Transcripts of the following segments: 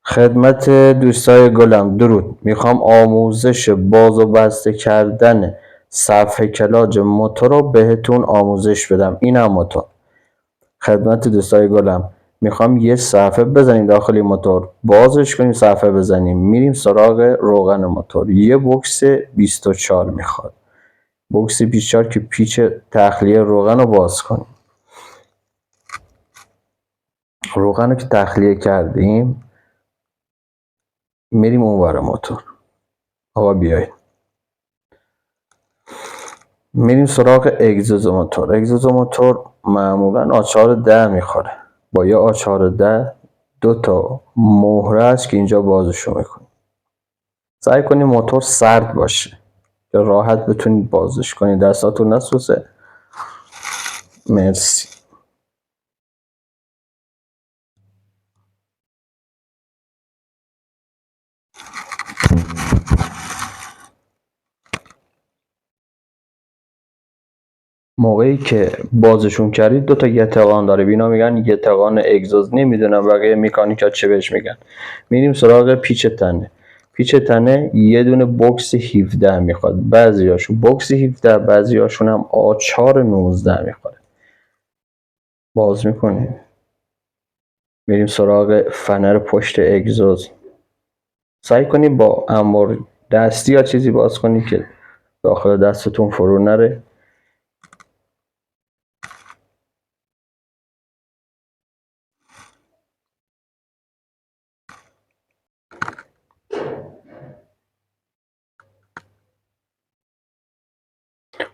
خدمت دوستای گلم درود. میخوام آموزش باز و بسته کردن صفحه کلاج موتور رو بهتون آموزش بدم. اینم موتور. خدمت دوستای گلم میخوام یه صفحه بزنیم داخل این موتور، بازش کنیم، صفحه بزنیم، میریم سراغ روغن موتور. یه بوکس 24 میخواد. بوکس 24 که پیچ تخلیه روغن رو باز کنیم. روغن رو که تخلیه کردیم میریم اونور موتور. آقا بیایید میریم سراغ اگزوز موتور. اگزوز موتور معمولا آچار 10 میخوره. با یه آچار 10 دو تا مهره است که اینجا بازشو میکنیم. سعی کنید موتور سرد باشه که راحت بتونید بازش کنید، دستاتون نسوزه. مرسی. موقعی که بازشون کردید دو تا گتقان داره، بینا میگن گتقان اگزوز، نمیدونم بقیه مکانیکا چه بهش میگن. میریم سراغ پیچ تنه. پیچ تنه یه دونه بوکس 17 میخواد. بعضیاشون بوکس 17، بعضیاشون هم آچار 19 میخواد. باز میکنیم میریم سراغ فنر پشت اگزوز. سعی کنید با انبار دستی یا چیزی باز کنید که داخل دستتون فرو نره.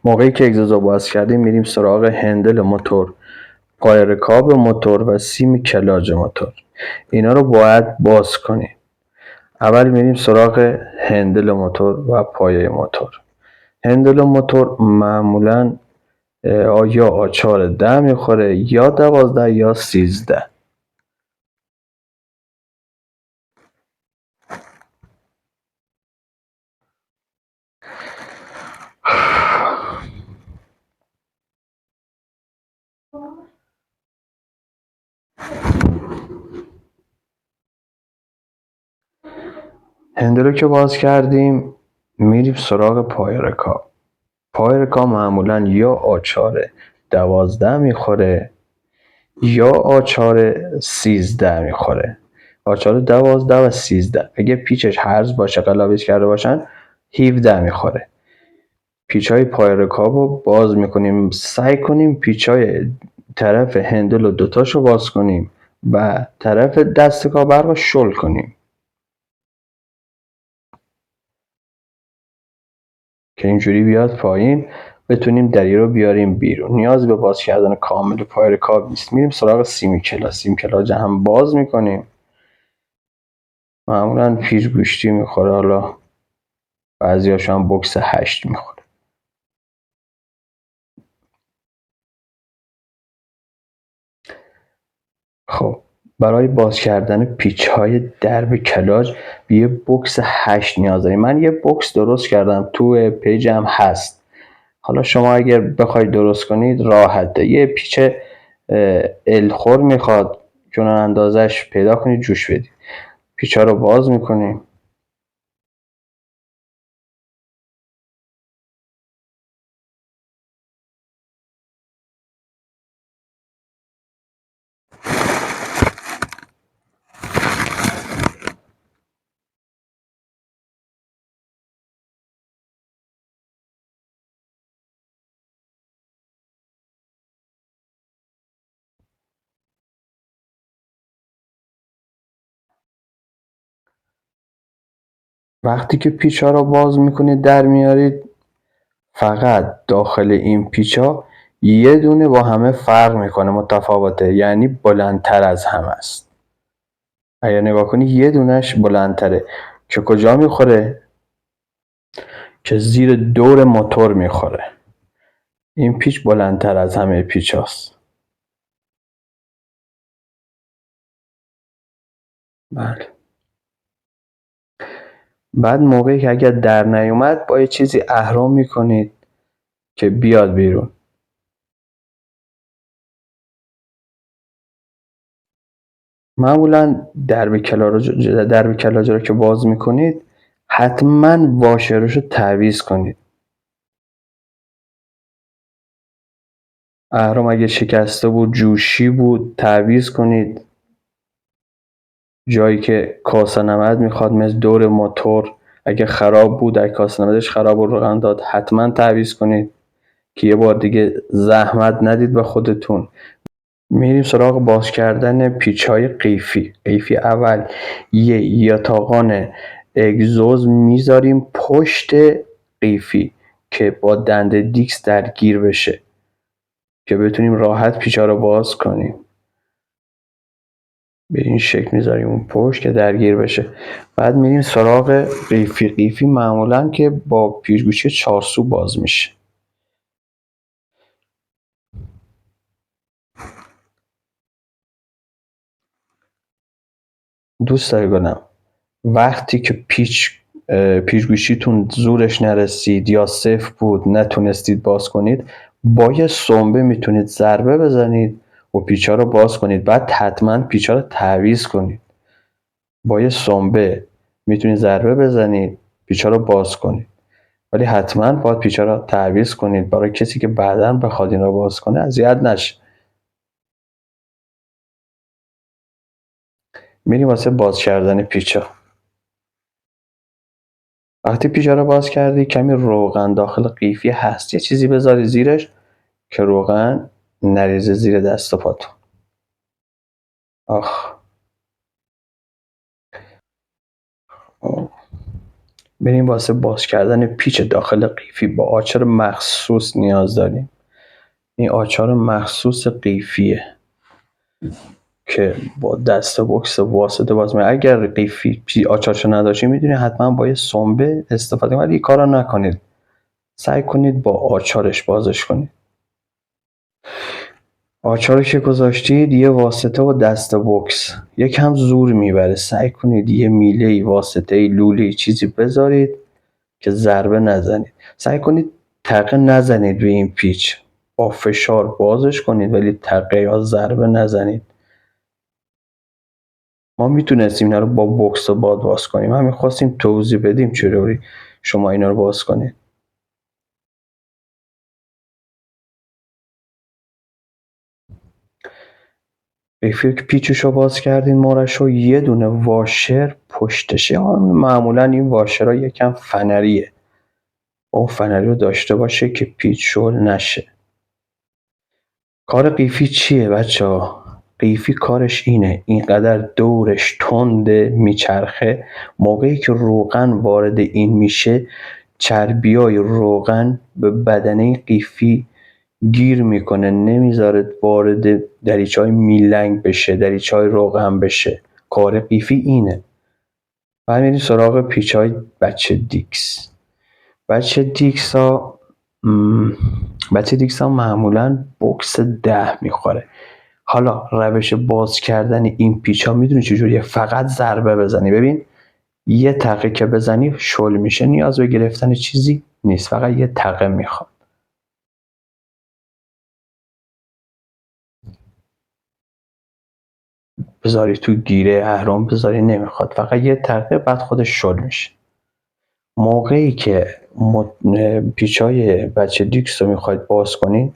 موقعی که اگزوز رو باز کردیم میریم سراغ هندل موتور، پای رکاب موتور و سیم کلاج موتور. اینا رو باید باز کنیم. اول میریم سراغ هندل موتور و پایه موتور. هندل موتور معمولا یا آچار 10 میخوره یا 12 یا 13. هندل رو که باز کردیم میریم سراغ پای رکاب. پای رکاب معمولا یا آچار 12 میخوره یا آچار 13 میخوره. آچار 12 و 13. اگه پیچش هرز باشه، قلابیش کرده باشن، 17 میخوره. پیچای پای رکاب رو باز میکنیم. سعی کنیم پیچای طرف هندل رو دوتاشو باز کنیم و طرف دستگاه برق رو شل کنیم که اینجوری بیاد پایین، بتونیم دری رو بیاریم بیرون. نیاز به باز کردن کامل پای رکاب نیست. میریم سراغ سیم کلاج. سیم کلاج هم باز میکنیم. معمولا پیر گوشتی میخوره، حالا بعضیاش هم بوکس 8 میخوره. خب برای باز کردن پیچ های درب کلاج به یه بوکس 8 نیاز داریم. من یه بوکس درست کردم، تو پیجم هست. حالا شما اگر بخواید درست کنید راحته. یه پیچ الخور میخواد که اون اندازش پیدا کنید، جوش بدید. پیچ ها رو باز میکنیم. وقتی که پیچ ها رو باز میکنید در میارید، فقط داخل این پیچ ها یه دونه با همه فرق میکنه، متفاوته، یعنی بلندتر از همه است. اگر نگاه کنی یه دونش بلندتره که کجا میخوره؟ که زیر دور موتور میخوره. این پیچ بلندتر از همه پیچ هاست. بله. بعد موقعی که اگر در نیومد با یه چیزی اهرم میکنید که بیاد بیرون. معمولا درب کلاج رو که باز میکنید حتما واشرش رو تعویض کنید. اهرم اگه شکسته بود، جوشی بود، تعویض کنید. جایی که کاسه نمد میخواد مثل دور موتور اگه خراب بود، اگه کاسه نمدش خراب بود روغن داد، حتما تعویض کنید که یه بار دیگه زحمت ندید به خودتون. میریم سراغ باز کردن پیچ‌های قیفی. قیفی اول یه یاتاقان اگزوز میذاریم پشت قیفی که با دنده دیکس درگیر بشه که بتونیم راحت پیچ‌ها رو باز کنیم. به این شکل میذاریم اون پشت که درگیر بشه. بعد میریم سراغ قیفی. قیفی معمولا که با پیچ‌گوشی 4 سو باز میشه. دوستای گلم، وقتی که پیچ‌گوشیتون زورش نرسید یا صفر بود نتونستید باز کنید، با یه سنبه میتونید ضربه بزنید و پیچ‌ها رو باز کنید. بعد حتما پیچ‌ها رو تعویض کنید. با یه سنبه میتونید ضربه بزنید، پیچ‌ها رو باز کنید، ولی حتما باید پیچ‌ها رو تعویض کنید برای کسی که بعداً بخواد این رو باز کنه اذیت نشه. میریم واسه باز کردن پیچ‌ها. وقتی پیچ‌ها رو باز کردی، کمی روغن داخل قیفی هست، یه چیزی بذاری زیرش که روغن نریزه زیر دست و پاتون. آخ. بریم واسه باز کردن پیچ داخل قیفی. با آچار مخصوص نیاز داریم. این آچار مخصوص قیفیه که با دست بکس واسطه باز می‌کنه. اگر قیفی آچارشو نداشتی میدونی حتما با یه سنبه استفاده کنید. این کارو نکنید. سعی کنید با آچارش بازش کنید. آچار که گذاشتید، یه واسطه و دست بکس یکم زور میبره. سعی کنید یه میله واسطه لوله چیزی بذارید که ضربه نزنید. سعی کنید تقه نزنید به این پیچ. با فشار بازش کنید ولی تقه یا ضربه نزنید. ما میتونستیم اینا رو با بکس و باد باز کنیم. همین خواستیم توضیح بدیم چطوری شما اینا رو باز کنید. قیفی که پیچشو باز کردین، مارشو، یه دونه واشر پشتشه. معمولا این واشرها یکم فنریه. اون فنری رو داشته باشه که پیچ شل نشه. کار قیفی چیه بچه ها؟ قیفی کارش اینه، اینقدر دورش تنده میچرخه، موقعی که روغن وارد این میشه چربیای روغن به بدنه قیفی گیر میکنه، نمیذاره وارد دریچه‌های میلنگ بشه، دریچه‌های روغن بشه. کار قیفی اینه. بعد میریم سراغ پیچ‌های بچه دیکس. بچه دیکس ها معمولا بکس 10 میخوره. حالا روش باز کردن این پیچ ها میدونی چجوریه؟ فقط ضربه بزنی. ببین یه تقه که بزنی شل میشه، نیاز به گرفتن چیزی نیست، فقط یه تقه میخواد. بذاری تو گیره اهرم بذاری نمیخواد، فقط یه تقه، بعد خودش شل میشه. موقعی که پیچای بچه دیکس رو میخواید باز کنید،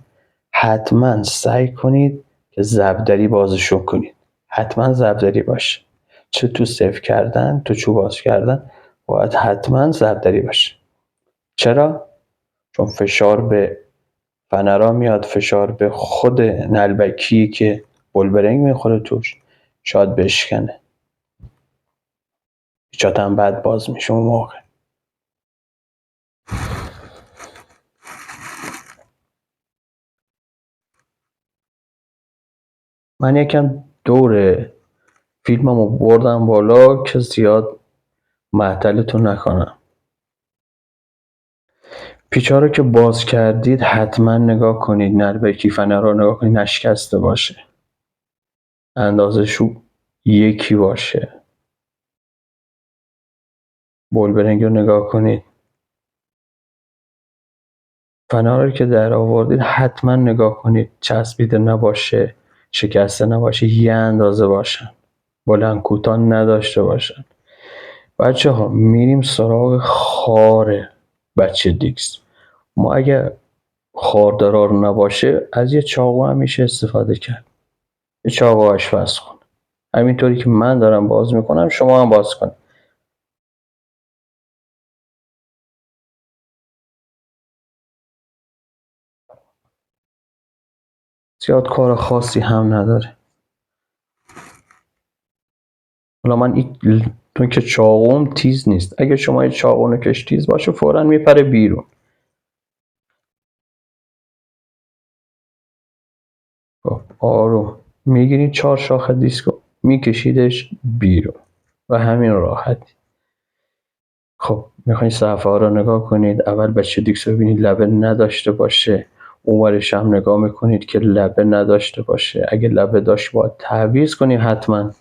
حتما سعی کنید که زبدری بازشون کنید. حتما زبدری باشه. چه تو صفر کردن تو چوب باز کردن باید حتما زبدری باشه. چرا؟ چون فشار به فنرا میاد، فشار به خود نلبکی که بولبرنگ میخوره توش، شاید بشکنه. پیچات هم بعد باز میشه اون موقع. من یکم دور فیلممو بردم بالا که زیاد معطلتون نکنم. پیچ‌ها رو که باز کردید حتما نگاه کنید نلبکی فنر رو نگاه کنید نشکسته باشه، اندازه‌شو یکی باشه. بولبرنگ رو نگاه کنید. فنر رو که در آوردید حتما نگاه کنید چسبیده نباشه، شکسته نباشه، یه اندازه باشن. بلند کوتاه نداشته باشن. بچه ها میریم سراغ خار بچه دیکس. ما اگه خاردار نباشه از یه چاقو هم میشه استفاده کرد. یه چاقو آشپزخونه. همینطوری که من دارم باز میکنم شما هم باز کن. زیاد کار خاصی هم نداره. حالا من تو که چاقوم تیز نیست. اگه شما یه چاقو نکش تیز باشه فوراً میپره بیرون. خب آروم میگیرید 4 شاخه دیسکو میکشیدش بیرون و همین راحتی. خب میخواین صفحه ها رو نگاه کنید. اول بچه دیکس رو ببینید لبه نداشته باشه. اونورش هم نگاه میکنید که لبه نداشته باشه. اگه لبه داشت باید تعویض کنید حتما.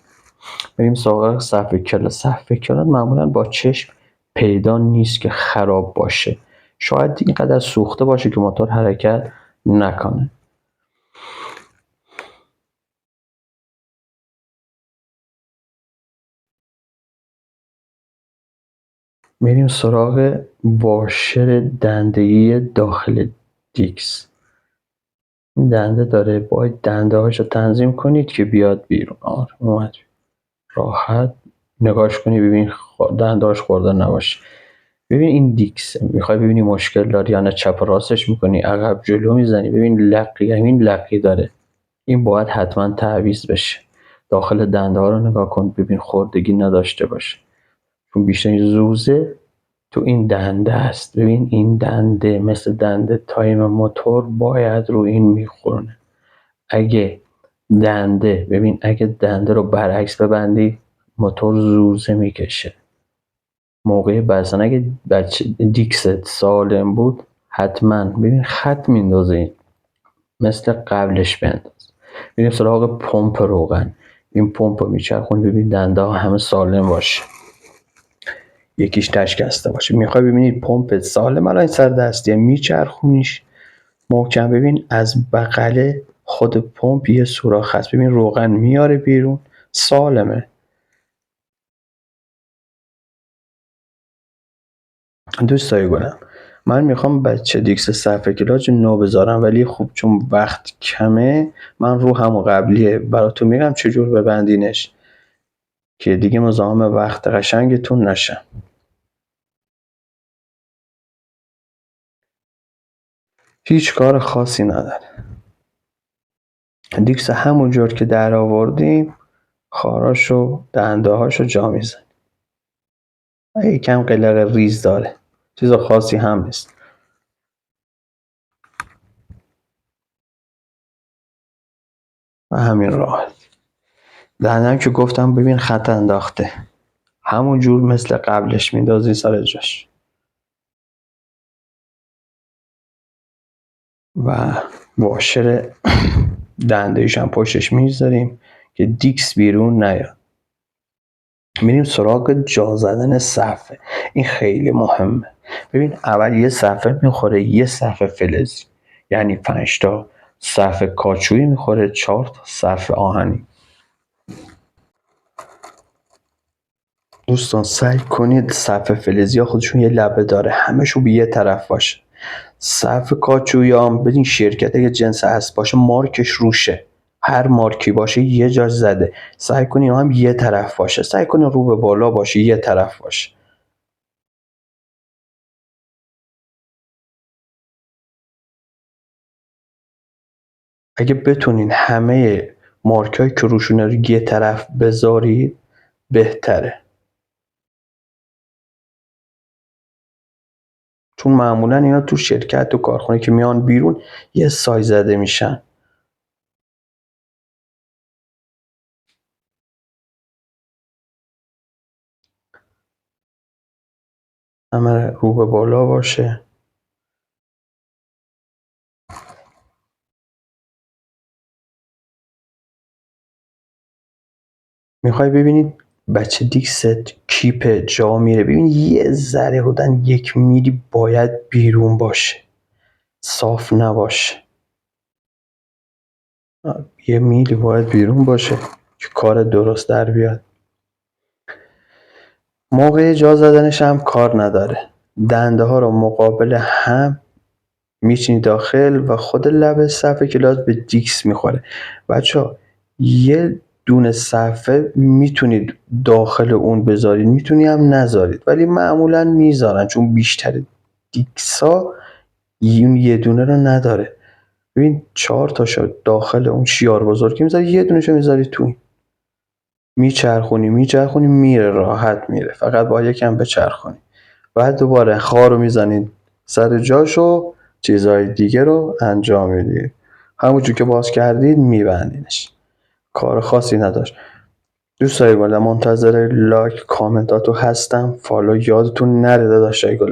بریم سراغ صفحه کلات. صفحه کلات معمولا با چشم پیدا نیست که خراب باشه. شاید اینقدر سوخته باشه که موتور حرکت نکنه. میریم سراغ واشر دنده‌ای داخل دیکس. این دنده داره، باید دنده هاشو تنظیم کنید که بیاد بیرون. اومد راحت نگاش کنی ببین دنده هاش خورده نباشه. ببین این دیکس میخوای ببینی مشکل داری یا نه، چپ و راستش میکنی، عقب جلو میزنی، ببین لقی، همین لقی داره، این باید حتما تعویض بشه. داخل دنده ها رو نگاه کن ببین خوردگی نداشته باشه، چون بیشتر زوزه تو این دنده است. ببین این دنده مثل دنده تایم موتور باید رو این میخورونه. اگه اگه دنده رو برعکس ببندی موتور زوزه میکشه. موقع بستن اگه بچه دیکست سالم بود حتما ببین خط میندازه مثل قبلش بنداز. بریم سراغ پمپ روغن. این پمپ رو میچرخونی ببین دنده ها همه سالم باشه، یکیش تشکسته باشه. میخوای ببینید پمپ سالم الان سر دستیه، میچرخونیش محکم. ببین از بغل خود پمپ یه سوراخ هست، ببین روغن میاره بیرون، سالمه. دوستای گلم من میخوام بچه دیکس صفحه کلاج نو بذارم، ولی خب چون وقت کمه من رو همون قبلیه براتون میگم چجور ببندینش که دیگه مزاحم وقت قشنگتون نشم. هیچ کار خاصی نداره. دیکس همون جور که در آوردیم خاراشو دنده هاشو جا میزنیم. یکم قلق ریز داره، چیز خاصی هم نیست. و همین راحت. دندم که گفتم ببین خط انداخته، همون جور مثل قبلش میندازی سر جاش و واشر دنده‌ایش هم پشتش میذاریم که دیکس بیرون نیاد. میریم سراغ جا زدن صفحه. این خیلی مهمه. ببین اول یه صفحه میخوره یه صفحه فلزی، یعنی 5 تا صفحه کاچویی میخوره 4 تا صفحه آهنی. دوستان سعی کنید صفحه فلزی ها خودشون یه لبه داره همشون به یه طرف باشه. صفحه کاچویی هم بدین شرکت اگه جنس هست باشه مارکش روشه، هر مارکی باشه یه جا زده. سعی کنید هم یه طرف باشه، سعی کنید رو به بالا باشه یه طرف باشه. اگه بتونین همه مارکایی که روشونه رو یه طرف بذارید بهتره، چون معمولا اینا تو شرکت و کارخونه که میان بیرون یه سایز زده میشن. همه رو به بالا باشه. میخوای ببینید بچه دیکست کیپ جا میره، ببین یه ذره بودن 1 میلی باید بیرون باشه، صاف نباشه. 1 میلی باید بیرون باشه. که کار درست در بیاد. موقع جا زدنش هم کار نداره. دنده ها رو مقابل هم میچینی داخل و خود لب صفحه کلاس به دیکس میخوره. بچه‌ها یه دونه صفحه میتونید داخل اون بذارید، میتونی هم نذارید، ولی معمولا میذارن چون بیشتر دیکس ها اون یه دونه رو نداره. ببین 4 تاشو داخل اون شیار بزرگی میذاری، یه دونهشو میذاری تو. میچرخونی میره، راحت میره، فقط با یکم بچرخونی. بعد دوباره خار رو میزنید سر جاشو، چیزهای دیگه رو انجام میدید. همونجور که باز کردید میبندینش. کار خاصی نداشت. دوستای گلم منتظر لایک کامنتاتو هستم. فالو یادتون نره داداشای گلم.